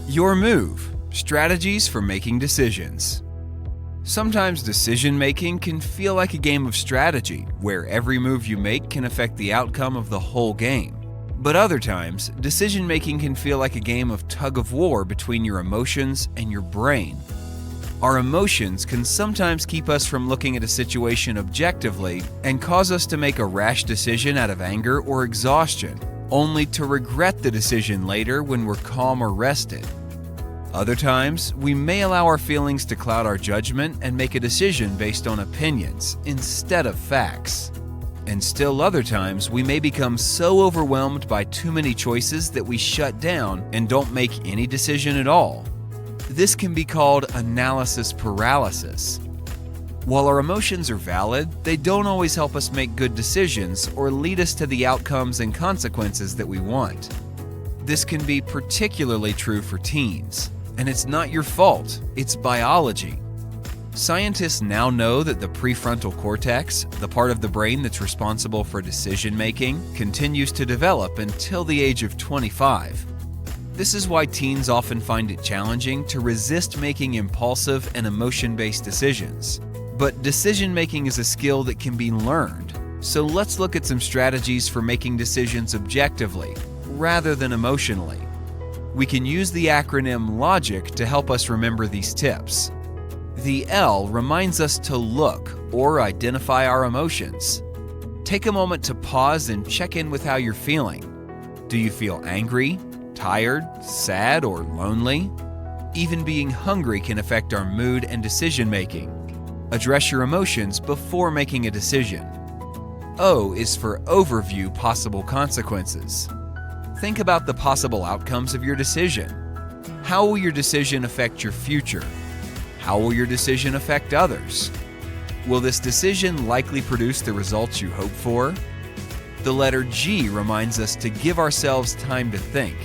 Your move: strategies for making decisions. Sometimes decision-making can feel like a game of strategy, where every move you make can affect the outcome of the whole game. But other times, decision-making can feel like a game of tug-of-war between your emotions and your brain. Our emotions can sometimes keep us from looking at a situation objectively and cause us to make a rash decision out of anger or exhaustion, only to regret the decision later when we're calm or rested. Other times, we may allow our feelings to cloud our judgment and make a decision based on opinions instead of facts. And still other times, we may become so overwhelmed by too many choices that we shut down and don't make any decision at all. This can be called analysis paralysis. While our emotions are valid, they don't always help us make good decisions or lead us to the outcomes and consequences that we want. This can be particularly true for teens. And it's not your fault, it's biology. Scientists now know that the prefrontal cortex, the part of the brain that's responsible for decision-making, continues to develop until the age of 25. This is why teens often find it challenging to resist making impulsive and emotion-based decisions. But decision-making is a skill that can be learned, so let's look at some strategies for making decisions objectively, rather than emotionally. We can use the acronym LOGIC to help us remember these tips. The L reminds us to look or identify our emotions. Take a moment to pause and check in with how you're feeling. Do you feel angry, tired, sad, or lonely? Even being hungry can affect our mood and decision-making. Address your emotions before making a decision. O is for overview possible consequences. Think about the possible outcomes of your decision. How will your decision affect your future? How will your decision affect others? Will this decision likely produce the results you hope for? The letter G reminds us to give ourselves time to think.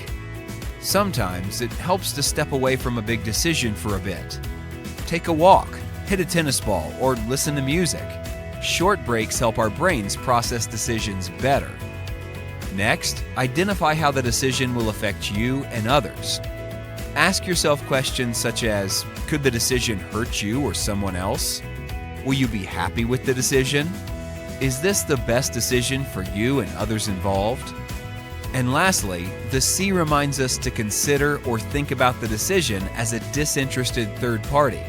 Sometimes it helps to step away from a big decision for a bit. Take a walk, hit a tennis ball, or listen to music. Short breaks help our brains process decisions better. Next, identify how the decision will affect you and others. Ask yourself questions such as, could the decision hurt you or someone else? Will you be happy with the decision? Is this the best decision for you and others involved? And lastly, the C reminds us to consider or think about the decision as a disinterested third party.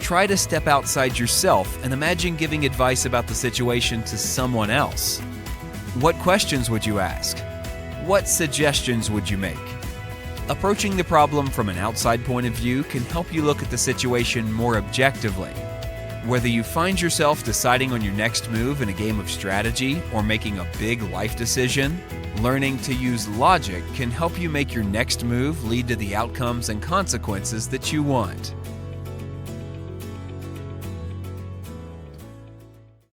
Try to step outside yourself and imagine giving advice about the situation to someone else. What questions would you ask? What suggestions would you make? Approaching the problem from an outside point of view can help you look at the situation more objectively. Whether you find yourself deciding on your next move in a game of strategy or making a big life decision, learning to use logic can help you make your next move lead to the outcomes and consequences that you want.